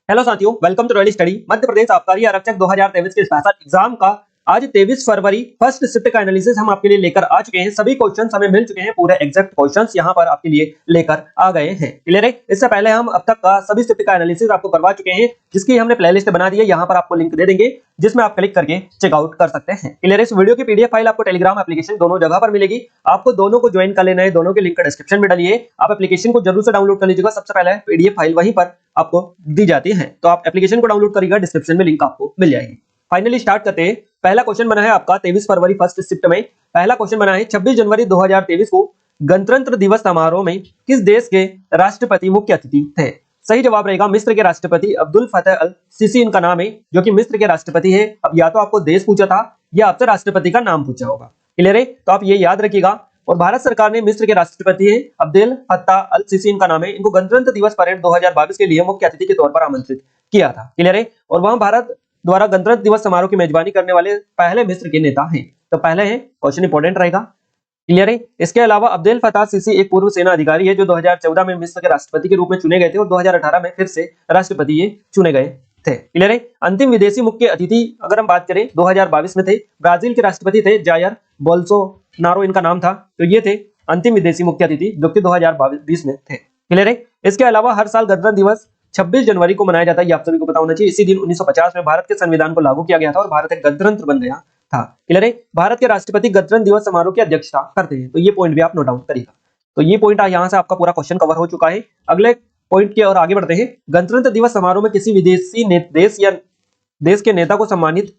Hello साथियों, welcome to royal study. Madhya Pradesh आबकारी आरक्षक 2023 के स्पेशल एग्जाम का आज 23 फरवरी फर्स्ट शिफ्ट का एनालिसिस हम आपके लिए लेकर आ चुके हैं। सभी क्वेश्चंस हमें मिल चुके हैं, पूरे एग्जैक्ट क्वेश्चंस यहां पर आपके लिए लेकर आ गए हैं। क्लियर है? इससे पहले हम अब तक का सभी शिफ्ट का एनालिसिस आपको करवा चुके हैं, जिसकी हमने प्लेलिस्ट बना दी है। यहां पर आपको लिंक दे देंगे, जिसमें आप क्लिक करके चेकआउट कर सकते हैं। क्लियर है? इस वीडियो की पीडीएफ फाइल आपको टेलीग्राम एप्लीकेशन दोनों जगह पर मिलेगी। आपको दोनों को ज्वाइन कर लेना है, दोनों के लिंक डिस्क्रिप्शन में डालिए। आप एप्लीकेशन को जरूर से डाउनलोड कर लीजिएगा। सबसे पहले पीडीएफ फाइल वहीं पर आपको दी जाती है, तो आप एप्लीकेशन को डाउनलोड करिएगा, डिस्क्रिप्शन में लिंक आपको मिल जाएगी। फाइनली स्टार्ट करते हैं। पहला क्वेश्चन बना है आपका 23 फरवरी फर्स्ट शिफ्ट में। पहला क्वेश्चन बना है 26 जनवरी 2023 को गणतंत्र दिवस समारोह में किस देश के राष्ट्रपति मुख्य अतिथि थे? सही जवाब रहेगा मिस्र के राष्ट्रपति अब्दुल फतेह अल सीसी इनका नाम है, जो कि मिस्र के राष्ट्रपति है। अब या तो आपको देश पूछा था या आपसे राष्ट्रपति का नाम पूछा होगा। क्लियर है? तो आप ये याद रखिएगा। और भारत सरकार ने मिस्र के राष्ट्रपति हैं अब्देल फत्ताह अल सीसी इनका नाम है, इनको गणतंत्र दिवस परेड 2022 के लिए मुख्य अतिथि के तौर पर आमंत्रित किया था। क्लियर है? और वहां भारत द्वारा गणतंत्र दिवस समारोह की मेजबानी करने वाले पहले मिस्र के नेता हैं। तो पहले हैं, क्वेश्चन इंपॉर्टेंट रहेगा। क्लियर है? इसके अलावा अब्देल फत्ताह सीसी एक पूर्व सेना अधिकारी है, जो 2014 में मिस्र के राष्ट्रपति के रूप में चुने गए थे और 2018 में फिर से राष्ट्रपति ये चुने गए थे। क्लियर है? अंतिम विदेशी मुख्य अतिथि अगर हम बात करें 2022 में थे, ब्राजील के राष्ट्रपति थे जायर बोल्सोनारो इनका नाम था। तो ये थे अंतिम विदेशी मुख्य अतिथि, जो कि 2022 में थे। क्लियर है? इसके अलावा हर साल गणतंत्र दिवस 26 जनवरी को मनाया जाता है, ये आप सभी को पता होना चाहिए। इसी दिन 1950 में भारत के संविधान को लागू किया गया था और भारत एक गणतंत्र बन गया था। क्लियर है? भारत के राष्ट्रपति गणतंत्र दिवस समारोह की अध्यक्षता करते हैं, तो ये पॉइंट भी आप नोट डाउन करिएगा। तो ये पॉइंट यहाँ से आपका पूरा क्वेश्चन कवर हो चुका है। अगले पॉइंट की ओर आगे बढ़ते हैं। गणतंत्र दिवस समारोह में किसी विदेशी देश या देश के नेता को सम्मानित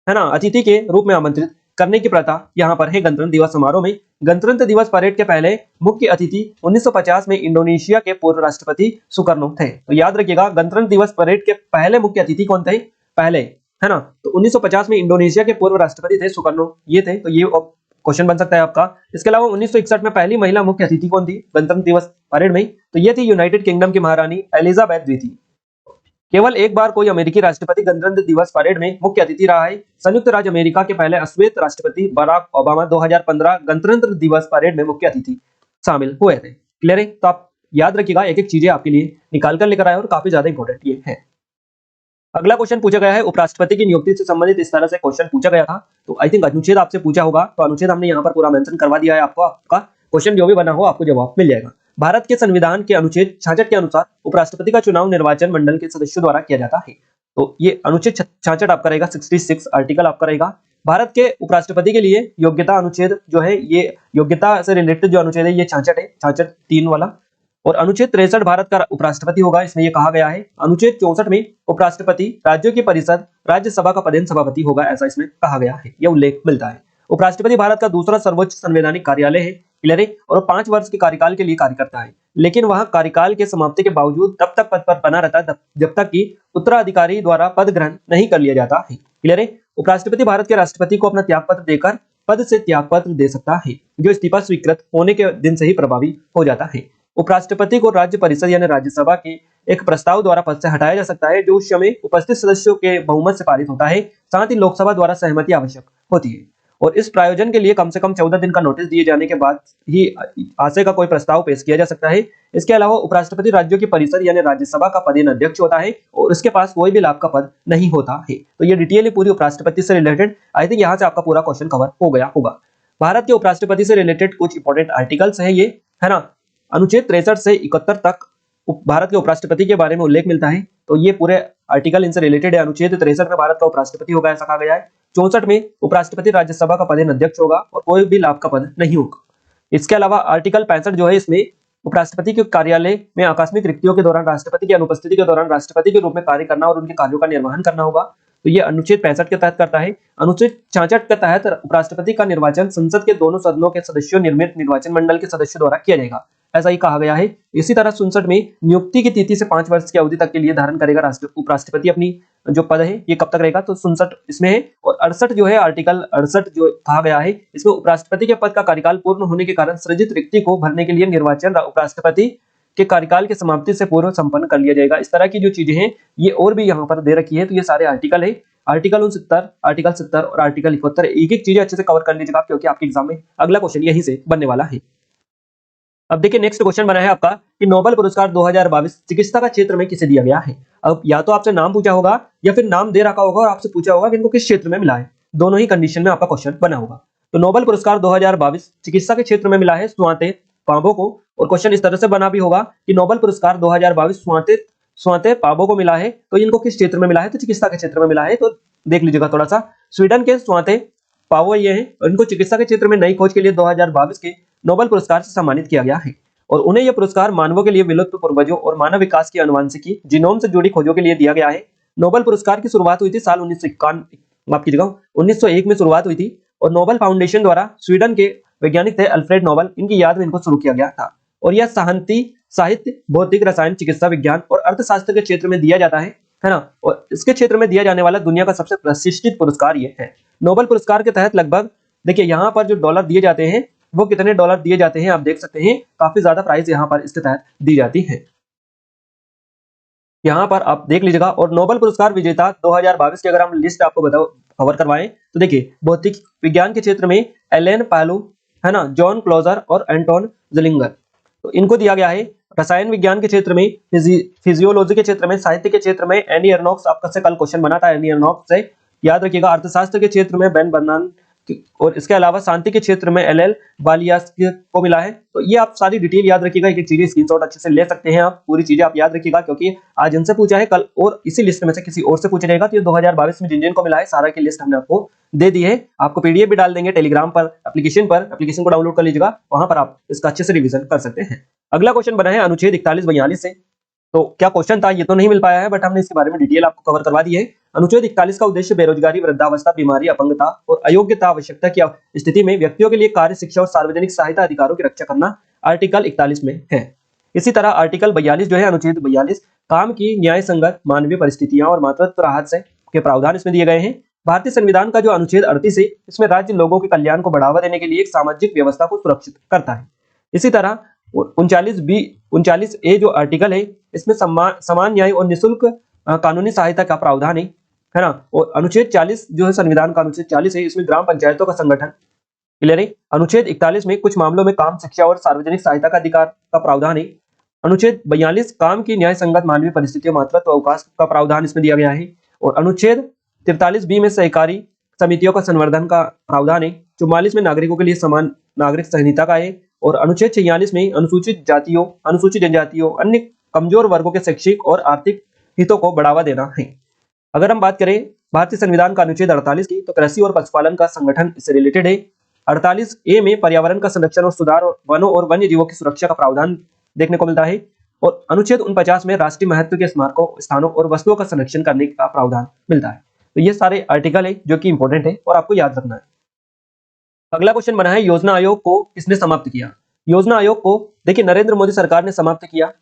है ना अतिथि के रूप में आमंत्रित करने की प्रथा यहाँ पर है। गणतंत्र दिवस समारोह में गणतंत्र दिवस परेड के पहले मुख्य अतिथि 1950 में इंडोनेशिया के पूर्व राष्ट्रपति सुकर्नो थे। तो याद रखिएगा, गणतंत्र दिवस परेड के पहले मुख्य अतिथि कौन थे? पहले, है ना? तो 1950 में इंडोनेशिया के पूर्व राष्ट्रपति थे सुकर्नो, ये थे। तो ये क्वेश्चन बन सकता है आपका। इसके अलावा 1961 में पहली महिला मुख्य अतिथि कौन थी गणतंत्र दिवस परेड में? तो ये थी यूनाइटेड किंगडम की महारानी एलिजाबेथ द्वितीय। केवल एक बार कोई अमेरिकी राष्ट्रपति गणतंत्र दिवस परेड में मुख्य अतिथि रहा है। संयुक्त राज्य अमेरिका के पहले अश्वेत राष्ट्रपति बराक ओबामा 2015 गणतंत्र दिवस परेड में मुख्य अतिथि शामिल हुए थे। क्लियर है? तो आप याद रखिएगा, एक एक चीजें आपके लिए निकाल कर लेकर आए और काफी ज्यादा इंपॉर्टेंट ये है। अगला क्वेश्चन पूछा गया है उपराष्ट्रपति की नियुक्ति से संबंधित। इस तरह से क्वेश्चन पूछा गया था, तो आई थिंक अनुच्छेद आपसे पूछा होगा, तो अनुच्छेद हमने यहाँ पर पूरा मेंशन करवा दिया है आपको। आपका क्वेश्चन जो भी बना हो आपको जवाब मिल जाएगा। भारत के संविधान के अनुच्छेद 66 के अनुसार उपराष्ट्रपति का चुनाव निर्वाचन मंडल के सदस्यों द्वारा किया जाता है। तो ये अनुच्छेद 66 आपका रहेगा, 66 आर्टिकल आपका रहेगा। भारत के उपराष्ट्रपति के लिए योग्यता अनुच्छेद जो है, ये योग्यता से रिलेटेड जो अनुच्छेद है ये 66 है, 66 3 वाला। और अनुच्छेद 63 भारत का उपराष्ट्रपति होगा, इसमें यह कहा गया है। अनुच्छेद 64 में उपराष्ट्रपति राज्यों की परिषद राज्यसभा का पदेन सभापति होगा, ऐसा इसमें कहा गया है, यह उल्लेख मिलता है। उपराष्ट्रपति भारत का दूसरा सर्वोच्च संवैधानिक कार्यालय है। क्लियर है? और 5 वर्ष के कार्यकाल के लिए कार्य करता है, लेकिन वह कार्यकाल के समाप्ति के बावजूद तब तक पद पर बना रहता है जब तक कि उत्तराधिकारी द्वारा पद ग्रहण नहीं कर लिया जाता है। क्लियर है? उपराष्ट्रपति भारत के राष्ट्रपति को अपना त्यागपत्र देकर पद से त्यागपत्र दे सकता है, जो इस्तीफा स्वीकृत होने के दिन से ही प्रभावी हो जाता है। उपराष्ट्रपति को राज्य परिषद यानी राज्यसभा के एक प्रस्ताव द्वारा पद से हटाया जा सकता है, जो उस समय उपस्थित सदस्यों के बहुमत से पारित होता है। साथ ही लोकसभा द्वारा सहमति आवश्यक होती है, और इस प्रायोजन के लिए कम से कम 14 दिन का नोटिस दिए जाने के बाद ही आशय का कोई प्रस्ताव पेश किया जा सकता है। इसके अलावा उपराष्ट्रपति राज्यों की परिषद यानी राज्यसभा का पदेन अध्यक्ष होता है, और उसके पास कोई भी लाभ का पद नहीं होता है। तो ये डिटेल पूरी उपराष्ट्रपति से रिलेटेड, आई थिंक यहाँ से आपका पूरा क्वेश्चन कवर हो गया होगा। भारत के उपराष्ट्रपति से रिलेटेड कुछ इंपॉर्टेंट आर्टिकल्स है ये, है ना? अनुच्छेद 63 से 71 तक भारत के उपराष्ट्रपति के बारे में उल्लेख मिलता है। तो ये पूरे आर्टिकल इनसे रिलेटेड है। अनुच्छेद 63 में भारत का उपराष्ट्रपति होगा, ऐसा कहा गया है। 64 में उपराष्ट्रपति राज्यसभा का पदेन अध्यक्ष होगा और कोई भी लाभ का पद नहीं होगा। इसके अलावा आर्टिकल 65 जो है, इसमें उपराष्ट्रपति के कार्यालय में आकस्मिक रिक्तियों के दौरान राष्ट्रपति की अनुपस्थिति के दौरान राष्ट्रपति के रूप में कार्य करना और उनके कार्यों का निर्वहन करना होगा। तो ये अनुच्छेद 65 के तहत करता है। अनुच्छेद 66 के तहत उपराष्ट्रपति का निर्वाचन संसद के दोनों सदनों के सदस्यों निर्मित निर्वाचन मंडल के सदस्यों द्वारा किया जाएगा, ऐसा ही कहा गया है। इसी तरह 67 में नियुक्ति की तिथि से 5 वर्ष की अवधि तक के लिए धारण करेगा उपराष्ट्रपति अपनी जो पद है, ये कब तक रहेगा? तो 67 इसमें है। और 68 जो है, आर्टिकल 68 जो कहा गया है, इसमें उपराष्ट्रपति के पद का कार्यकाल पूर्ण होने के कारण सृजित रिक्ति को भरने के लिए निर्वाचन उपराष्ट्रपति के कार्यकाल की समाप्ति से पूर्व संपन्न कर लिया जाएगा। इस तरह की जो चीजें हैं ये और भी यहाँ पर दे रखी है। तो ये सारे आर्टिकल है, आर्टिकल 69, आर्टिकल 70 और आर्टिकल 71। एक एक चीजें अच्छे से कवर कर लीजिएगा, क्योंकि आपके एग्जाम में अगला क्वेश्चन यहीं से बनने वाला है। अब देखिए नेक्स्ट क्वेश्चन बना है आपका कि नोबेल पुरस्कार 2022 चिकित्सा का क्षेत्र में किसे दिया गया है। अब या तो आपसे नाम पूछा होगा या फिर नाम दे रखा होगा और आपसे पूछा होगा कि इनको किस क्षेत्र में मिला है। दोनों ही कंडीशन में आपका क्वेश्चन बना होगा। तो नोबेल पुरस्कार 2022 चिकित्सा के क्षेत्र में मिला है स्वाते पाबो को। और क्वेश्चन इस तरह से बना भी होगा कि नोबेल पुरस्कार 2022 स्वाते स्वाते पाबो को मिला है, तो इनको किस क्षेत्र में मिला है, तो चिकित्सा के क्षेत्र में मिला है। तो देख लीजिएगा थोड़ा सा, स्वीडन के स्वाते पावो ये हैं और इनको चिकित्सा के क्षेत्र में नई खोज के लिए 2022 के नोबेल पुरस्कार से सम्मानित किया गया है। और उन्हें यह पुरस्कार मानवों के लिए विलुप्त पूर्वजों और मानव विकास की अनुवांशिकी जीनोम से जुड़ी खोजों के लिए दिया गया है। नोबेल पुरस्कार की शुरुआत हुई थी साल 1901 में शुरुआत हुई थी और नोबेल फाउंडेशन द्वारा स्वीडन के वैज्ञानिक थे अल्फ्रेड नोबेल, इनकी याद में इनको शुरू किया गया था। और यह साहित्य, भौतिक, रसायन, चिकित्सा विज्ञान और अर्थशास्त्र के क्षेत्र में दिया जाता है ना। और इसके क्षेत्र में दिया जाने वाला दुनिया का सबसे प्रतिष्ठित पुरस्कार ये है। नोबेल पुरस्कार के तहत लगभग देखिए यहाँ पर जो डॉलर दिए जाते हैं वो कितने डॉलर दिए जाते हैं आप देख सकते हैं, काफी ज्यादा प्राइस यहाँ पर इसके तहत दी जाती है। यहाँ पर आप देख लीजिएगा। और नोबेल पुरस्कार विजेता 2022 की अगर हम लिस्ट आपको बताओ कवर करवाएं तो देखिए भौतिक विज्ञान के क्षेत्र में एलेन पालू है ना, जॉन क्लोजर और एंटोन जलिंगर, तो इनको दिया गया है। रसायन विज्ञान के क्षेत्र में, फिजियोलॉजी के क्षेत्र में, साहित्य के क्षेत्र में एनी एर्नोक्स, आपका से कल क्वेश्चन बना था एनी एर्नोक्स से, याद रखिएगा। अर्थशास्त्र के क्षेत्र में बेन बर्नान और इसके अलावा शांति के क्षेत्र में एल बालियास को मिला है। तो ये आप सारी डिटेल याद रखिएगा, एक एक चीजें स्क्रीनशॉट अच्छे से ले सकते हैं आप, पूरी चीजें आप याद रखिएगा क्योंकि आज इनसे पूछा है कल और इसी लिस्ट में से किसी और से पूछा जाएगा। तो ये 2022 में जिन जिन को मिला है सारा की लिस्ट हमने आपको दे दी है। आपको पीडीएफ भी डाल देंगे टेलीग्राम पर, एप्लीकेशन को डाउनलोड कर लीजिएगा, वहां पर आप इसका अच्छे से रिविजन कर सकते हैं। अगला क्वेश्चन बना है अनुच्छेद 41-42 से। तो क्या क्वेश्चन था ये तो नहीं मिल पाया है, बट हमने इसके बारे में डिटेल आपको कवर करवा दी है। अनुच्छेद 41 का उद्देश्य बेरोजगारी, वृद्धावस्था, बीमारी, अपंगता और अयोग्यता आवश्यकता की स्थिति में व्यक्तियों के लिए कार्य, शिक्षा और सार्वजनिक सहायता अधिकारों की रक्षा करना आर्टिकल 41 में है। इसी तरह आर्टिकल 42 जो है अनुच्छेद 42 काम की न्याय संगत मानवीय परिस्थितियां और मातृत्व राहत से के प्रावधान इसमें दिए गए हैं। भारतीय संविधान का जो अनुच्छेद 38 है इसमें राज्य लोगों के कल्याण को बढ़ावा देने के लिए एक सामाजिक व्यवस्था को सुरक्षित करता है। इसी तरह 39A जो आर्टिकल है इसमें समान न्याय और निःशुल्क कानूनी सहायता का प्रावधान है ना। और अनुच्छेद 40 जो है संविधान का अनुच्छेद 40 है, इसमें ग्राम पंचायतों का संगठन क्लियर है। अनुच्छेद 41 में कुछ मामलों में काम, शिक्षा और सार्वजनिक सहायता का अधिकार का प्रावधान है। अनुच्छेद 42 काम की न्याय संगत मानवीय परिस्थितियों, मातृत्व, अवकाश का प्रावधान इसमें दिया गया है। और अनुच्छेद 43B में सहकारी समितियों का संवर्धन का प्रावधान है। 44 में नागरिकों के लिए समान नागरिक संहिता का है। और अनुच्छेद 46 में अनुसूचित जातियों, अनुसूचित जनजातियों, अन्य कमजोर वर्गों के शैक्षिक और आर्थिक हितों को बढ़ावा देना है। अगर हम बात करें भारतीय संविधान का अनुच्छेद 48 की, तो कृषि और पशुपालन का संगठन इससे रिलेटेड है। 48A में पर्यावरण का संरक्षण और सुधार और वनों और वन्य जीवों की सुरक्षा का प्रावधान देखने को मिलता है। और अनुच्छेद 49 में राष्ट्रीय महत्व के स्मारकों, स्थानों और वस्तुओं का संरक्षण करने का प्रावधान मिलता है। तो ये सारे आर्टिकल है जो कि इंपॉर्टेंट है और आपको याद रखना है। अगला क्वेश्चन बना है योजना आयोग को किसने समाप्त किया। योजना आयोग को देखिए नरेंद्र मोदी सरकार ने समाप्त किया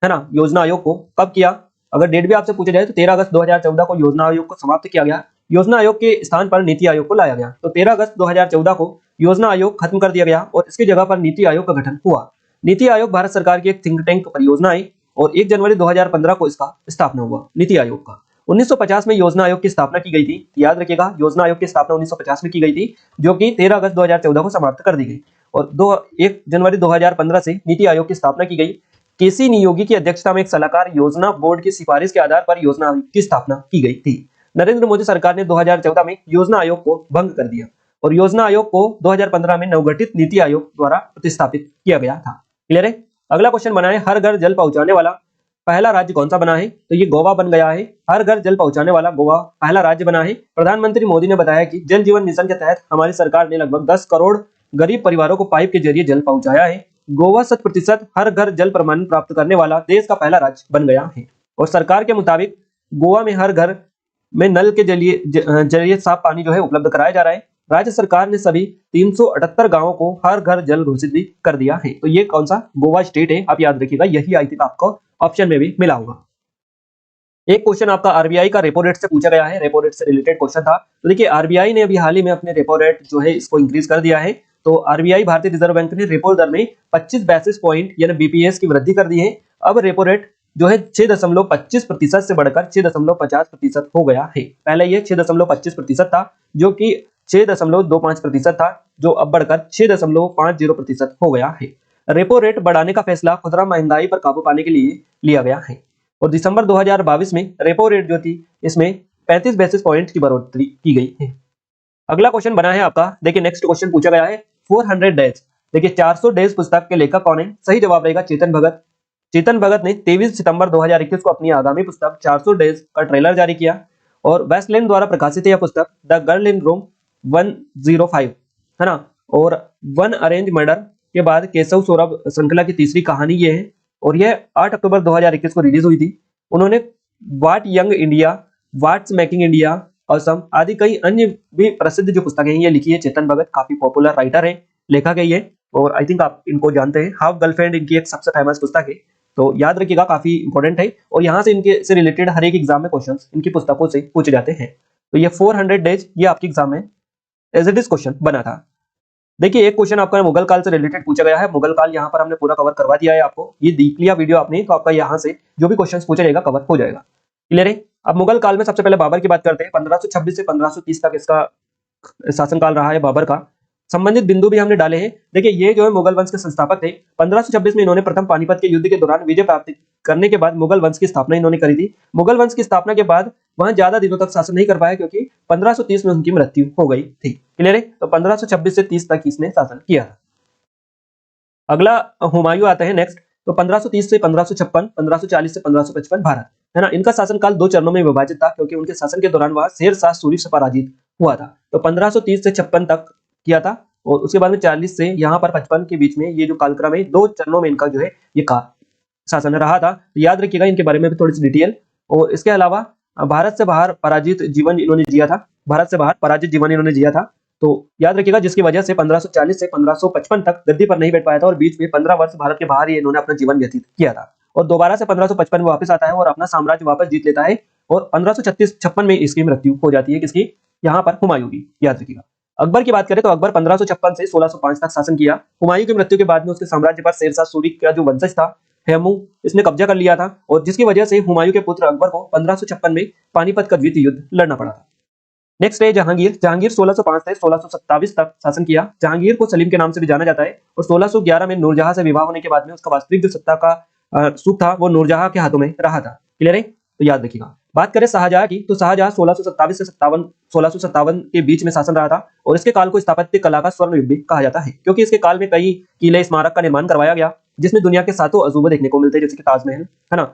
है ना। योजना आयोग को कब किया, अगर डेट भी आपसे पूछा जाए तो 13 अगस्त 2014 को योजना आयोग को समाप्त किया गया। योजना आयोग के स्थान पर नीति आयोग को लाया गया। तो 13 अगस्त 2014 को योजना आयोग खत्म कर दिया गया और इसकी जगह पर नीति आयोग का गठन हुआ। नीति आयोग भारत सरकार की एक थिंक टैंक परियोजना है और 1 जनवरी 2015 को इसका स्थापना हुआ नीति आयोग का। 1950 में योजना आयोग की स्थापना की गई थी, याद रखिएगा योजना आयोग की स्थापना 1950 में की गई थी, जो कि 13 अगस्त 2014 को समाप्त कर दी गई। और 1 जनवरी 2015 से नीति आयोग की स्थापना की गई। केसी नियोगी की अध्यक्षता में एक सलाहकार योजना बोर्ड की सिफारिश के आधार पर योजना आयोग की स्थापना की गई थी। नरेंद्र मोदी सरकार ने 2014 में योजना आयोग को भंग कर दिया और योजना आयोग को 2015 में नवगठित नीति आयोग द्वारा प्रतिस्थापित किया गया था। क्लियर है। अगला क्वेश्चन बना है हर घर जल पहुंचाने वाला पहला राज्य कौन सा बना है, तो ये गोवा बन गया है। हर घर जल पहुंचाने वाला गोवा पहला राज्य बना है। प्रधानमंत्री मोदी ने बताया कि जल जीवन मिशन के तहत हमारी सरकार ने लगभग 10 करोड़ गरीब परिवारों को पाइप के जरिए जल पहुंचाया है। गोवा 100% हर घर जल प्रमाणन प्राप्त करने वाला देश का पहला राज्य बन गया है। और सरकार के मुताबिक गोवा में हर घर में नल के जरिए साफ पानी जो है उपलब्ध कराया जा रहा है। राज्य सरकार ने सभी 378 गांवों को हर घर जल घोषित भी कर दिया है। तो ये कौन सा गोवा स्टेट है, आप याद रखिएगा, यही आई थिंक आपको ऑप्शन में भी मिला होगा। एक क्वेश्चन आपका आरबीआई का रेपो रेट से पूछा गया है, रेपो रेट से रिलेटेड क्वेश्चन था। तो देखिए आरबीआई ने अभी हाल ही में अपने रेपो रेट जो है इसको इंक्रीज कर दिया है। तो आरबीआई भारतीय रिजर्व बैंक ने रेपो दर में 25 बेसिस पॉइंट यानी बीपीएस की वृद्धि कर दी है। अब रेपो रेट जो है 6.25% से बढ़कर 6.50% हो गया है। पहले ये 6.25% था जो कि 6.25% था, जो अब बढ़कर 6.50% हो गया है। रेपो रेट बढ़ाने का फैसला खुदरा महंगाई पर काबू पाने के लिए लिया गया है। और दिसंबर 2022 में रेपो रेट जो थी इसमें 35 बेसिस पॉइंट की बढ़ोतरी की गई है। अगला क्वेश्चन बना है आपका, देखिए नेक्स्ट क्वेश्चन पूछा गया है 400 डेज। देखिए 400 डेज पुस्तक के लेखक कौन है? सही जवाब रहेगा चेतन भगत। चेतन भगत ने 23 सितंबर 2021 को अपनी आगामी पुस्तक 400 डेज का ट्रेलर जारी किया और वेस्टलैंड द्वारा प्रकाशित है यह पुस्तक द गर्ल इन रूम 105, है ना। और वन अरेंज मर्डर के बाद केशव सौरभ श्रृंखला की तीसरी कहानी ये है और यह 8 अक्टूबर 2021 को रिलीज हुई थी। उन्होंने what young India, what's making India Assam आदि कई अन्य भी प्रसिद्ध जो पुस्तकें हैं ये लिखी है। चेतन भगत काफी पॉपुलर राइटर है, लेखक है ये, और आई थिंक आप इनको जानते हैं। हाफ गर्लफ्रेंड इनकी एक सबसे फेमस पुस्तक है, तो याद रखिएगा काफी इंपॉर्टेंट है और यहाँ से इनके से रिलेटेड हर एक एग्जाम में क्वेश्चंस इनकी पुस्तकों से पूछे जाते हैं। तो ये 400 डेज ये आपके एग्जाम में एज इट इज क्वेश्चन बना था। देखिए एक क्वेश्चन आपका मुगल काल से रिलेटेड पूछा गया है। मुगल काल यहाँ पर हमने पूरा कवर करवा दिया है आपको, ये देख लिया वीडियो आपने तो आपका यहाँ से जो भी क्वेश्चन पूछा जाएगा कवर हो जाएगा। क्लियर है। अब मुगल काल में सबसे पहले बाबर की बात करते हैं। 1526 से 1530 तक इसका शासनकाल रहा है बाबर का। संबंधित बिंदु भी हमने डाले हैं। देखिए ये जो है मुगल वंश के संस्थापक थे। 1526 में इन्होंने प्रथम पानीपत के युद्ध के दौरान विजय प्राप्त करने के बाद मुगल वंश की स्थापना इन्होंने करी थी। मुगल वंश की स्थापना के बाद वहां ज्यादा दिनों तक शासन नहीं कर पाया क्योंकि 1530 में उनकी मृत्यु हो गई थी। क्लियर है। तो 1526 से 30 तक इसने शासन किया था। अगला हुमायूं आते हैं नेक्स्ट। तो 1530 से 1556, 1540 से 1555 भारत, है ना। इनका शासनकाल दो चरणों में विभाजित था क्योंकि उनके शासन के दौरान वह शेर शाह सूरी से पराजित हुआ था। तो 1530 से 56 तक किया था और उसके बाद में 40 से यहाँ पर 55 के बीच में ये जो कालक्रम है दो चरणों में इनका जो है ये शासन रहा था। तो याद रखिएगा इनके बारे में भी थोड़ी सी डिटेल। और इसके अलावा भारत से बाहर पराजित जीवन इन्होंने जिया था। भारत से बाहर पराजित जीवन इन्होंने जिया था, तो याद रखिएगा जिसकी वजह से 1540 से 1555 तक गद्दी पर नहीं बैठ पाया था और बीच में 15 वर्ष भारत के बाहर ही इन्होंने अपना जीवन व्यतीत किया था। और दोबारा से 1555 में वापस आता है और अपना साम्राज्य वापस जीत लेता है और 1536-56 में इसकी मृत्यु हो जाती है। किसकी? यहाँ पर हुमायूं की। याद रखिएगा। अकबर की बात करें तो अकबर 1556 से 1605 तक शासन किया। हुमायूं की मृत्यु के बाद में उसके साम्राज्य पर शेरशाह सूरी का जो वंशज था हेमू, इसने कब्जा कर लिया था और जिसकी वजह से हुमायूं के पुत्र अकबर को 1556 में पानीपत का द्वितीय युद्ध लड़ना पड़ा था। नेक्स्ट है जहांगीर। जहांगीर 1605 से 1627 तक शासन किया। जहांगीर को सलीम के नाम से भी जाना जाता है और 1611 में नूरजहां से विवाह होने के बाद में उसका वास्तविक जो सत्ता का सुख था वो नूरजहां के हाथों में रहा था। क्लियर है। तो याद रखिएगा। बात करें शाहजहां की तो शाहजहां 1627 से 1657 के बीच में शासन रहा था और इसके काल को स्थापत्य कला का स्वर्ण युग भी कहा जाता है क्योंकि इसके काल में कई किले स्मारक का निर्माण करवाया गया जिसमें दुनिया के 7 अजूबे देखने को मिलते हैं, जैसे कि ताजमहल, है ना।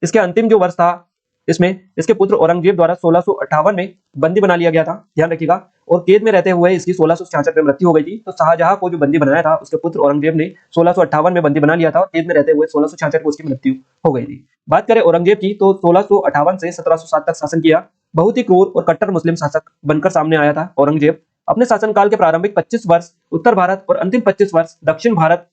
इसके अंतिम जो वर्ष था इसमें इसके पुत्र औरंगजेब द्वारा 1658 में बंदी बना लिया गया था। ध्यान रखिएगा। और कैद में रहते हुए इसकी 1666 में मृत्यु हो गई थी। तो शाहजहां को जो बंदी बनाया था उसके पुत्र औरंगजेब ने 1658 में बंदी बना लिया था और कैद में रहते हुए 1666 को उसकी मृत्यु हो गई थी। बात करें औरंगजेब की तो 1658 से 1707 तक शासन किया। बहुत ही क्रूर और कट्टर मुस्लिम शासक बनकर सामने आया था औरंगजेब। अपने शासनकाल के प्रारंभिक 25 वर्ष उत्तर भारत और अंतिम 25 वर्ष दक्षिण भारत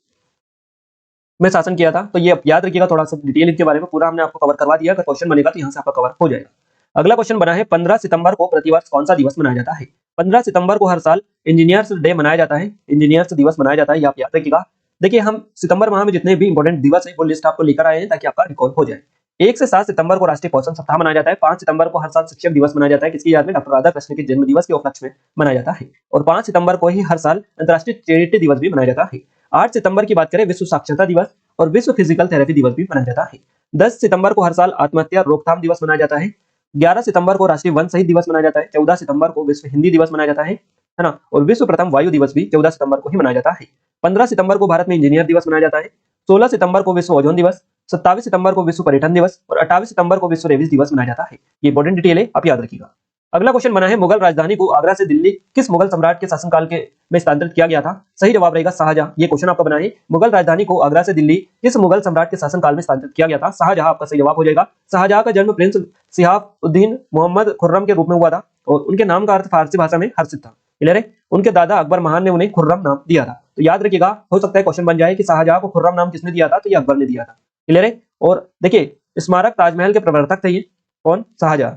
में शासन किया था। तो ये याद रखिएगा, थोड़ा सा डिटेल इनके बारे में पूरा हमने आपको कवर करवा दिया। अगर क्वेश्चन बनेगा तो यहाँ से आपका कवर हो जाएगा। अगला क्वेश्चन बना है 15 सितंबर को प्रतिवर्ष कौन सा दिवस मनाया जाता है? 15 सितंबर को हर साल इंजीनियर्स डे मनाया जाता है। इंजीनियर्स दिवस मनाया जाता है, ये आप याद रखिएगा। देखिए हम सितंबर माह में जितने भी इंपॉर्टेंट दिवस है वो लिस्ट आपको लेकर आए हैं ताकि आपका रिकॉल हो जाए। 1 से 7 सितंबर को राष्ट्रीय पोषण सप्ताह मनाया जाता है। 5 सितंबर को हर साल शिक्षक दिवस मनाया जाता है, किसकी याद में? डॉक्टर राधाकृष्ण के जन्म दिवस के उपलक्ष्य में मनाया जाता है। और 5 सितंबर को ही हर साल अंतर्राष्ट्रीय चैरिटी दिवस भी मनाया जाता है। 8 सितंबर की बात करें विश्व साक्षरता दिवस और विश्व फिजिकल थेरेपी दिवस भी मनाया जाता है। 10 सितंबर को हर साल आत्महत्या रोकथाम दिवस मनाया जाता है। 11 सितंबर को राष्ट्रीय वन शहीद दिवस मनाया जाता है। 14 सितंबर को विश्व हिंदी दिवस मनाया जाता है ना। और विश्व प्रथम वायु दिवस भी 14 सितंबर को ही मनाया जाता है। 15 सितंबर को भारत में इंजीनियर दिवस मनाया जाता है। 16 सितंबर को विश्व ओजोन दिवस, 27 सितंबर को विश्व पर्यटन दिवस और 28 सितंबर को विश्व रेबीज दिवस मनाया जाता है। ये इंपॉर्टेंट डिटेल है, आप याद रखिएगा। अगला क्वेश्चन बना है मुगल राजधानी को आगरा से दिल्ली किस मुगल सम्राट के शासनकाल के में स्थानांतरित किया गया था? सही जवाब रहेगा शाहजहां। ये क्वेश्चन आपका बना है मुगल राजधानी को आगरा से दिल्ली किस मुगल सम्राट के शासनकाल में स्थानांतरित किया गया था? शाहजहां आपका सही जवाब हो जाएगा। शाहजहां का जन्म प्रिंस सिहाबुद्दीन मोहम्मद खुर्रम के रूप में हुआ था और उनके नाम का अर्थ फारसी भाषा में हर्षित था। क्लियर है। उनके दादा अकबर महान ने उन्हें खुर्रम नाम दिया था। तो याद रखिएगा, हो सकता है क्वेश्चन बन जाए कि शाहजहां को खुर्रम नाम किसने दिया था? तो ये अकबर ने दिया था। क्लियर है। और देखिए स्मारक ताजमहल के प्रवर्तक थे ये कौन? शाहजहां।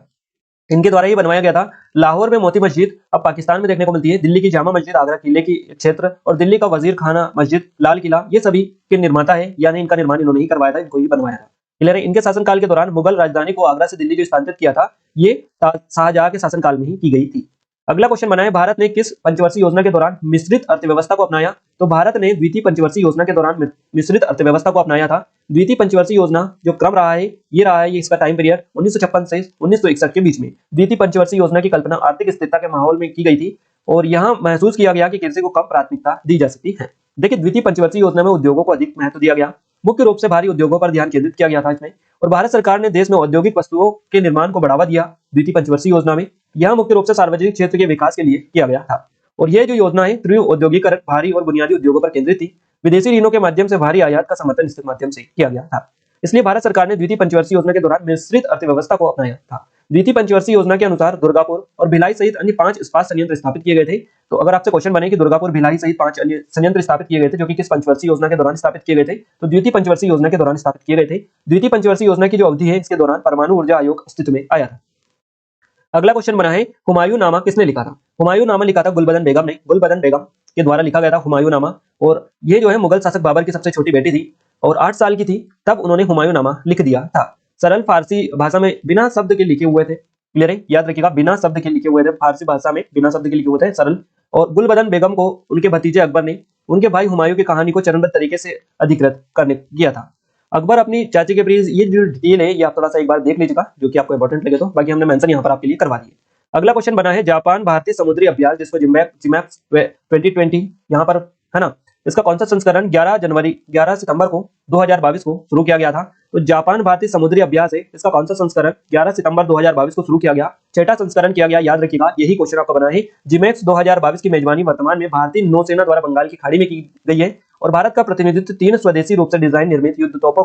इनके द्वारा ही बनवाया गया था। लाहौर में मोती मस्जिद अब पाकिस्तान में देखने को मिलती है। दिल्ली की जामा मस्जिद, आगरा किले की क्षेत्र और दिल्ली का वजीर खाना मस्जिद, लाल किला, ये सभी के निर्माता है, यानी इनका निर्माण इन्होंने ही करवाया था, इनको ही बनवाया था। क्लियर है। इनके शासनकाल के दौरान मुगल राजधानी को आगरा से दिल्ली जो स्थानांतरित किया था ये शाहजहां के शासनकाल में ही की गई थी। अगला क्वेश्चन बना है भारत ने किस पंचवर्षीय योजना के दौरान मिश्रित अर्थव्यवस्था को अपनाया? तो भारत ने द्वितीय पंचवर्षीय योजना के दौरान मिश्रित अर्थव्यवस्था को अपनाया था। द्वितीय पंचवर्षीय योजना जो क्रम रहा है ये इसका टाइम पीरियड 1956 से 1961 के बीच में द्वितीय पंचवर्षीय योजना की कल्पना आर्थिक स्थिरता के माहौल में की गई थी और यहाँ महसूस किया गया कि कृषि को कम प्राथमिकता दी जा सकती है। देखिए द्वितीय पंचवर्षीय योजना में उद्योगों को अधिक महत्व दिया गया, मुख्य रूप से भारी उद्योगों पर ध्यान केंद्रित किया गया था इसमें, और भारत सरकार ने देश में औद्योगिक वस्तुओं के निर्माण को बढ़ावा दिया। द्वितीय पंचवर्षीय योजना में यह मुख्य रूप से सार्वजनिक क्षेत्र के विकास के लिए किया गया था और यह जो योजना है तीव्र औद्योगिकरण भारी और बुनियादी उद्योगों पर केंद्रित थी। विदेशी ऋणों के माध्यम से भारी आयात का समर्थन इस माध्यम से किया गया था। इसलिए भारत सरकार ने द्वितीय पंचवर्षीय योजना के दौरान मिश्रित अर्थव्यवस्था को अपनाया था। द्वितीय पंचवर्षीय योजना के अनुसार दुर्गापुर और भिलाई सहित अन्य 5 इस्पात संयंत्र स्थापित किए गए थे। तो अगर आपसे क्वेश्चन बने कि दुर्गापुर भिलाई सहित 5 अन्य संयंत्र स्थापित किए गए थे जो कि किस पंचवर्षीय योजना के दौरान स्थापित किए गए थे? तो द्वितीय पंचवर्षीय योजना के दौरान स्थापित किए गए थे। द्वितीय पंचवर्षीय योजना की जो अवधि है इसके दौरान परमाणु ऊर्जा आयोग अस्तित्व में आया था। अगला क्वेश्चन बना है हुमायूं नामा किसने लिखा था? हुमायूं नामा लिखा था गुलबदन बेगम ने। गुलबदन बेगम के द्वारा लिखा गया था हुमायूं नामा और ये जो है मुगल शासक बाबर की सबसे छोटी बेटी थी और 8 साल की थी तब उन्होंने हुमायूं नामा लिख दिया था। सरल फारसी भाषा में बिना शब्द के लिखे हुए थे। क्लियर है? याद रखिएगा बिना शब्द के लिखे हुए थे, फारसी भाषा में बिना शब्द के लिखे हुए थे सरल। और गुलबदन बेगम को उनके भतीजे अकबर ने उनके भाई हुमायूं की कहानी को चरणबद्ध तरीके से अधिकृत करने किया था। अकबर अपनी चाची के प्रिय ये जो डिटेल है ये आप थोड़ा सा एक बार देख लीजिएगा जो कि आपको इंपॉर्टेंट लगे तो, बाकी हमने मेंशन यहाँ पर आपके लिए करवा दिए। अगला क्वेश्चन बना है जापान भारतीय समुद्री अभ्यास जिसको जिमैप 2020 यहाँ पर है ना, इसका कौन सा संस्करण 11 सितंबर को 2022 को शुरू किया गया था? तो जापान भारतीय समुद्री अभ्यास है, इसका कौन सा संस्करण 11 सितंबर 2022 को शुरू किया गया, 6ठा संस्करण किया गया। याद रखिएगा यही क्वेश्चन आपका बना है। जिमैक्स 2022 की मेजबानी वर्तमान में भारतीय नौसेना द्वारा बंगाल की खाड़ी में की गई है और भारत का प्रतिनिधित्व 3 स्वदेशी रूप से डिजाइन निर्मित युद्धपोतों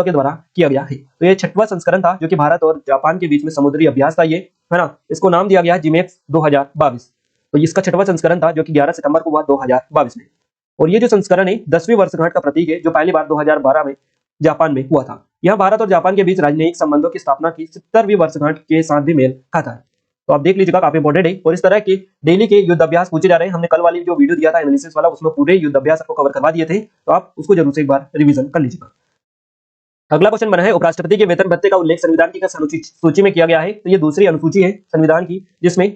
के द्वारा किया गया है। तो ये 6वां संस्करण था जो कि भारत और जापान के बीच में समुद्री अभ्यास था ये, है ना। इसको नाम दिया गया जिमैक्स 2022। तो इसका 6वां संस्करण था जो कि 11 सितंबर को हुआ 2022 में। और ये जो संस्करण है 10वीं वर्षगांठ का प्रतीक है जो पहली बार 2012 में जापान में हुआ था। यहाँ भारत और जापान के बीच राजनयिक संबंधों की स्थापना की 70वीं वर्षगांठ के साथ भी मेल खाता है। तो आप देख लीजिएगा काफी इंपॉर्टेंट है। और इस तरह के डेली के युद्ध अभ्यास पूछे जा रहे हैं। हमने कल वाली जो वीडियो दिया था एनालिसिस वाला उसमें पूरे युद्ध अभ्यास आपको कवर करवा दिए थे, तो आप उसको जरूर से एक बार रिवीजन कर लीजिएगा। अगला क्वेश्चन बना है उपराष्ट्रपति के वेतन भत्ते का उल्लेख संविधान की सूची में किया गया है। तो ये दूसरी अनुसूची है संविधान की जिसमें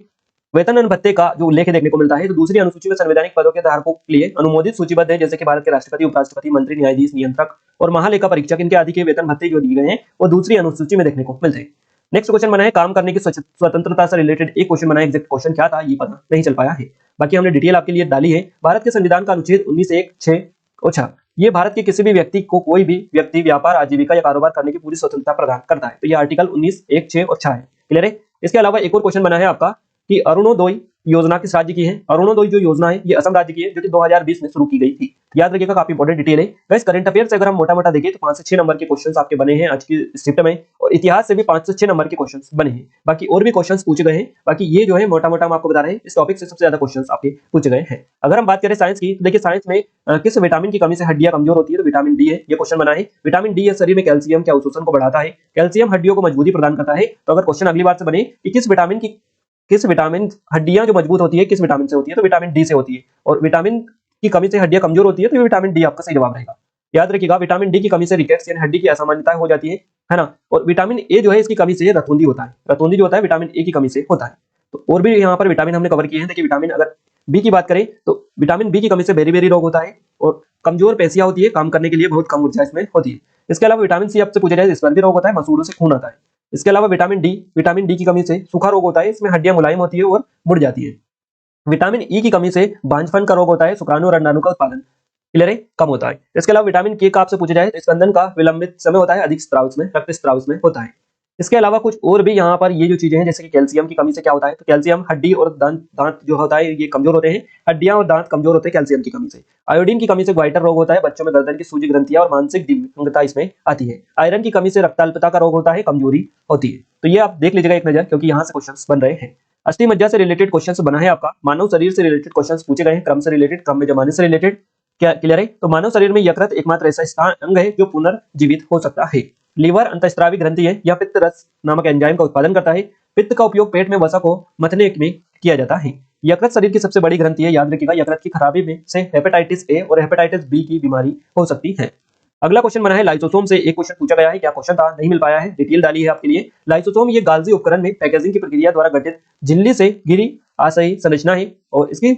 वेतन भत्ते का जो उल्लेख देखने को मिलता है। तो दूसरी अनुसूची में संवैधानिक पदों के धारकों के लिए अनुमोदित सूचीबद्ध है जैसे कि भारत के राष्ट्रपति, उपराष्ट्रपति, मंत्री, न्यायाधीश, नियंत्रक और महालेखा परीक्षक इनके आदि के वेतन भत्ते जो दिए गए हैं वो दूसरी अनुसूची में देखने को मिलते हैं। नेक्स्ट क्वेश्चन बना है काम करने की स्वतंत्रता से रिलेटेड एक क्वेश्चन बना है। एग्जैक्ट क्वेश्चन क्या था ये पता नहीं चल पाया है, बाकी हमने डिटेल आपके लिए डाली है। भारत के संविधान का अनुच्छेद 19(1)(6) ये भारत के किसी भी व्यक्ति को कोई भी व्यक्ति व्यापार, आजीविका या कारोबार करने की पूरी स्वतंत्रता प्रदान करता है। तो ये आर्टिकल 19(1)(6) और 6 है। क्लियर है? इसके अलावा एक और क्वेश्चन बना है आपका कि अरुणोदय योजना किस राज्य की है? अरुणोदय जो योजना है ये असम राज्य की है जो कि 2020 में शुरू की गई थी। याद रखिएगा काफी इंपॉर्टेंट डिटेल है। वैसे करंट अफेयर से अगर हम मोटा देखें तो 5 से 6 नंबर के क्वेश्चंस आपके बने हैं आज की शिफ्ट में, और इतिहास से भी 5 से 6 नंबर के क्वेश्चंस बने हैं। बाकी और भी क्वेश्चंस पूछे गए हैं, बाकी ये जो है मोटा हम आपको बता रहे हैं इस टॉपिक से सबसे ज्यादा क्वेश्चंस आपके पूछे गए हैं। अगर हम बात करें साइंस की तो देखिए साइंस में किस विटामिन की कमी से हड्डियां कमजोर होती है? तो विटामिन डी है। ये क्वेश्चन बना है। विटामिन डी शरीर में कैल्शियम के अवशोषण को बढ़ाता है, कैल्शियम हड्डियों को मजबूती प्रदान करता है। तो अगर क्वेश्चन अगली बार से बने कि किस विटामिन हड्डियां जो मजबूत होती है किस विटामिन से होती है? तो विटामिन डी से होती है। और विटामिन की कमी से हड्डियां कमजोर होती है तो विटामिन डी आपका सही जवाब रहेगा। याद रखिएगा विटामिन डी की कमी से रिकेट्स यानी हड्डी की असामान्यता हो जाती है ना। और विटामिन ए जो है इसकी कमी से रतौंधी होता है। रतौंधी जो होता है विटामिन ए की कमी से होता है। तो और भी यहाँ पर विटामिन हमने कवर किए हैं। देखिए विटामिन अगर बी की बात करें तो विटामिन बी की कमी से बेरी रोग होता है और कमजोर पेशियां होती है, काम करने के लिए बहुत कम ऊर्जा इसमें होती है। इसके अलावा विटामिन सी आपसे पूछा जाए इस पर भी रोग होता है, मसूड़ों से खून आता है। इसके अलावा विटामिन डी की कमी से सूखा रोग होता है, इसमें हड्डियां मुलायम होती है और मुड़ जाती है। विटामिन ई की कमी से बांझपन का रोग होता है, शुक्राणु और अंडाणु का उत्पादन क्लियर है कम होता है। इसके अलावा विटामिन के का आपसे पूछा जाए तो स्पंदन का विलंबित समय होता है, अधिक स्त्राव में रक्त स्त्राव में होता है। इसके अलावा कुछ और भी यहाँ पर ये जो चीजें हैं जैसे कि कैल्शियम की कमी से क्या होता है? तो कैल्शियम हड्डी और दांत जो होता है ये कमजोर होते हैं, हड्डियां और दांत कमजोर होते हैं कैल्शियम की कमी से। आयोडीन की कमी से ग्वाइटर रोग होता है, बच्चों में गर्दन की सूजी ग्रंथियां और मानसिक दिव्यांगता इसमें आती है। आयरन की कमी से रक्ताल्पता का रोग होता है, कमजोरी होती है। तो ये आप देख लीजिएगा एक नजर क्योंकि यहाँ से क्वेश्चन बन रहे हैं। अस्थि मज्जा से रिलेटेड क्वेश्चन बना है आपका, मानव शरीर से रिलेटेड क्वेश्चन पूछे गए हैं, क्रम से रिलेटेड, क्रम में जमाने से रिलेटेड क्या क्लियर है? तो मानव शरीर में यकृत एकमात्र ऐसा स्थान अंग है जो पुनर्जीवित हो सकता है। लीवर अंतःस्रावी ग्रंथि है, यह पित्त रस नामक एंजाइम का उत्पादन करता है। पित्त का उपयोग पेट में वसा को मथने में किया जाता है। यकृत शरीर की सबसे बड़ी ग्रंथि है। याद रखिएगा यकृत की खराबी में से हेपेटाइटिस ए और हेपेटाइटिस बी की बीमारी हो सकती है। अगला क्वेश्चन बना है लाइसोसोम से। एक क्वेश्चन पूछा गया है, क्या क्वेश्चन था नहीं मिल पाया है, डिटेल डाली है आपके लिए। लाइसोसोम ये गाल्जी उपकरण में पैकेजिंग की प्रक्रिया द्वारा गठित झिल्ली से घिरी आशयी संरचना है और इसकी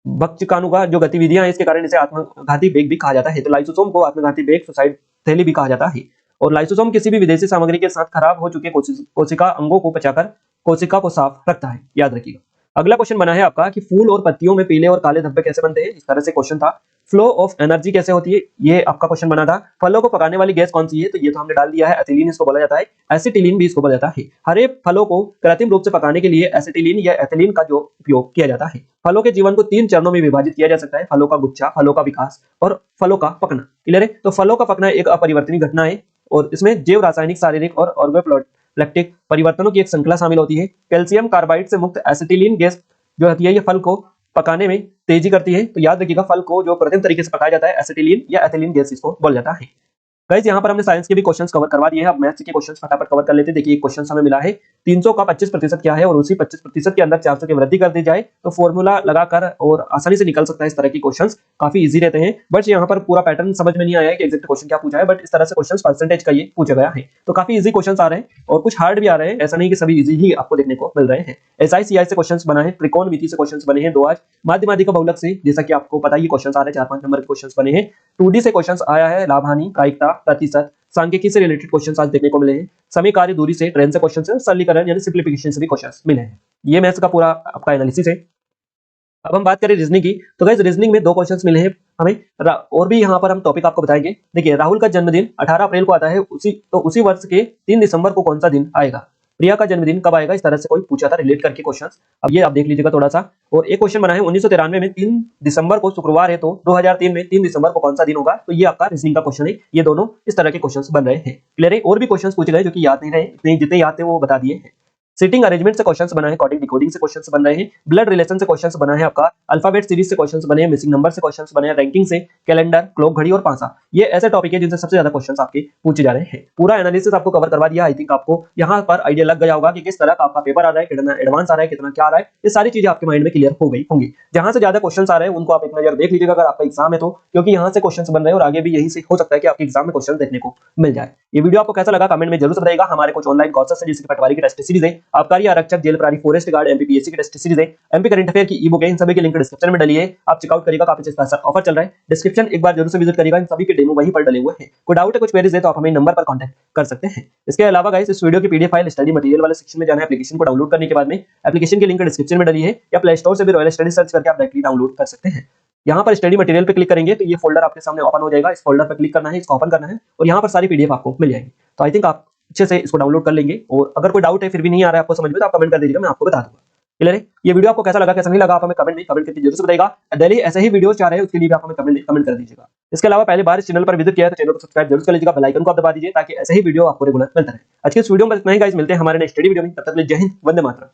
भक्षकाणु का जो गतिविधियां है इसके कारण इसे आत्मघाती वेग भी कहा जाता है। तो लाइसोसोम को आत्मघाती वेग सुसाइड थैली भी कहा जाता है। और लाइसोसोम किसी भी विदेशी सामग्री के साथ खराब हो चुके कोशिका अंगों को पचाकर कोशिका को साफ रखता है, याद रखिएगा। अगला क्वेश्चन बना है आपका कि फूल और पत्तियों में पीले और काले धब्बे कैसे बनते हैं, इस तरह से क्वेश्चन था। फ्लो ऑफ एनर्जी कैसे होती है, ये आपका क्वेश्चन बना था। फलों को पकाने वाली गैस कौन सी है, तो ये तो हमने डाल दिया है, एथिलीन इसको बोला जाता है। एसिटिलीन भी इसको बोला जाता है। हरे फलों को कृत्रिम रूप से पकाने के लिए एसिटिलीन या एथिलीन का जो उपयोग किया जाता है। फलों के जीवन को 3 चरणों में विभाजित किया जा सकता है, फलों का गुच्छा, फलों का विकास और फलों का पकना। क्लियर है। तो फलों का पकना एक अपरिवर्तनीय घटना है और इसमें जैव रासायनिक, शारीरिक और ऑर्गोप्रोलैक्टिक परिवर्तनों की एक श्रृंखला शामिल होती है। कैल्शियम कार्बाइड से मुक्त एसिटिलीन गैस जो होती है ये फल को पकाने में तेजी करती है। तो याद रखिएगा, फल को जो कृत्रिम तरीके से पकाया जाता है एसिटिलीन या एथिलीन गैस इसको बोला जाता है। गाइस यहाँ पर हमने साइंस के भी क्वेश्चंस कवर करवा दिए हैं। अब मैथ्स के क्वेश्चंस फटाफट कवर कर लेते हैं। देखिए क्वेश्चन हमें मिला है 300 का 25% क्या है और उसी 25% के अंदर 400 की वृद्धि कर दी जाए तो फॉर्मूला लगाकर और आसानी से निकल सकता है। इस तरह के क्वेश्चंस काफी इजी रहते हैं। बट यहाँ पर पूरा पैटर्न समझ में नहीं आया है कि एग्जैक्ट क्वेश्चन क्या पूछा है, बट इस तरह से क्वेश्चन परसेंटेज का ये पूछा गया है। तो काफी इजी क्वेश्चन आ रहे हैं और कुछ हार्ड भी आ रहे हैं, ऐसा नहीं कि सभी इजी ही आपको देखने को मिल रहे हैं। SI CI से क्वेश्चन बना है, त्रिकोणमिति से क्वेश्चन बने हैं 2 आज, माध्यमाधिक बहुलक से जैसा कि आपको पता ही क्वेश्चन आ रहे हैं 4-5 नंबर के क्वेश्चन बने हैं। 2D से क्वेश्चन आया है, लाभ हानि, प्रायिकता, प्रतिशत, सांख्यिकी से रिलेटेड क्वेश्चंस आज देखने को मिले हैं। समय कार्य दूरी से, ट्रेन से क्वेश्चंस है, सरलीकरण यानी सिंप्लीफिकेशन से भी क्वेश्चंस मिले हैं। ये मैथ्स का पूरा आपका एनालिसिस है। अब हम बात करें रीजनिंग की, तो गाइस रीजनिंग में 2 क्वेश्चंस मिले हैं हमें और भी यहाँ पर हम टॉपिक आपको बताएंगे। देखिए राहुल का जन्मदिन 18 अप्रैल को आता है, उसी वर्ष के 3 दिसंबर को कौन सा दिन आएगा। प्रिया का जन्मदिन कब आएगा, इस तरह से कोई पूछा था रिलेट करके क्वेश्चंस। अब ये आप देख लीजिएगा थोड़ा सा। और एक क्वेश्चन बना है 1993 में 3 दिसंबर को शुक्रवार है, तो 2003 में 3 दिसंबर को कौन सा दिन होगा। तो ये आपका रीजनिंग का क्वेश्चन है। ये दोनों इस तरह के क्वेश्चंस बन रहे हैं। क्लियर है। और भी क्वेश्चंस पूछे गए जो कि याद नहीं रहे, इतने जितने याद थे वो बता दिए हैं। सिटिंग अरेंजमेंट से क्वेश्चंस बना है, कोडिंग डिकोडिंग से क्वेश्चंस बन रहे हैं, ब्लड रिलेशन से क्वेश्चंस बना है आपका, अल्फाबेट सीरीज से क्वेश्चंस बने हैं, मिसिंग नंबर से क्वेश्चंस बने हैं, रैंकिंग से, कैलेंडर, क्लॉक घड़ी और पासा। ये ऐसे टॉपिक है जिनसे सबसे ज्यादा क्वेश्चंस आपके पूछे जा रहे हैं। पूरा एनालिसिस आपको कवर करवा दिया। आई थिंक आपको यहाँ पर आइडिया लग गया होगा कि किस तरह का आपका पेपर आ रहा है, कितना एडवांस आ रहा है, कितना क्या आ रहा है। ये सारी चीजें आपके माइंड में क्लियर हो गई होंगी। जहां से ज्यादा क्वेश्चंस आ रहे हैं उनको आप एक नजर देख लीजिएगा अगर आपका एग्जाम है तो, क्योंकि यहाँ से क्वेश्चंस बन रहे हैं और आगे भी यही से हो सकता है कि आपके एग्जाम में क्वेश्चन देखने को मिल जाए। ये वीडियो आपको कैसा लगा कमेंट में जरूर से बताइएगा। हमारे कुछ ऑनलाइन कोर्सेस है जैसे पटवारी की टेस्ट सीरीज है, आबकारी आरक्षक, जेल प्रहरी, फॉरेस्ट गार्ड, एमपीपीएससी की टेस्ट सीरीज है, एमपी करंट अफेयर की ई बुक है, इन सभी के लिंक डिस्क्रिप्शन में डली है। आप चेकआउट करिएगा, काफी स्पेशल ऑफर चल रहा है। डिस्क्रिप्शन एक बार जरूर से विजिट करिएगा, इन सभी के डेमो वहीं पर डले हुए हैं। कोई डाउट है, कुछ क्वेरीज है तो आप हमें नंबर पर कांटेक्ट कर सकते हैं। इसके अलावा गाइस इस वीडियो की पीडीएफ फाइल स्टडी मटेरियल वाले सेक्शन में जाना है। एप्लीकेशन को डाउनलोड करने के बाद में एप्लीकेशन की लिंक डिस्क्रिप्शन में डली है, या प्ले स्टोर से भी रॉयल स्टडी सर्च करके आप डायरेक्टली डाउनलोड कर सकते हैं। यहाँ पर स्टडी मटेरियल पे क्लिक करेंगे तो ये फोल्डर आपके सामने ओपन हो जाएगा। इस फोल्डर पर क्लिक करना है, इसको ओपन करना है और यहाँ पर सारी पीडीएफ आपको मिल जाएगी। तो आई थिंक आप अच्छे से इसको डाउनलोड कर लेंगे। और अगर कोई डाउट है फिर भी नहीं आ रहा है आपको समझ में, तो आप कमेंट कर दीजिएगा, मैं आपको बता दूंगा। क्लियर है। ये वीडियो आपको कैसा लगा, कैसा नहीं लगा, आप हमें कमेंट करके जरूर से बताइएगा। डेली ऐसे ही वीडियोस चाह रहे हैं उसके लिए भी आप हमें कमेंट कर दीजिएगा। इसके अलावा पहले बार इस चैनल पर विजिट किया है तो चैनल को सब्सक्राइब जरूर कर लीजिएगा, बेल आइकन को आप दबा दीजिए ताकि ऐसे ही वीडियो आपको रेगुलर मिलता रहे। आज के इस वीडियो में इतना ही गाइस, मिलते हैं हमारे नेक्स्ट स्टडी वीडियो में। तब तक के लिए जय हिंद, वंदे मातरम।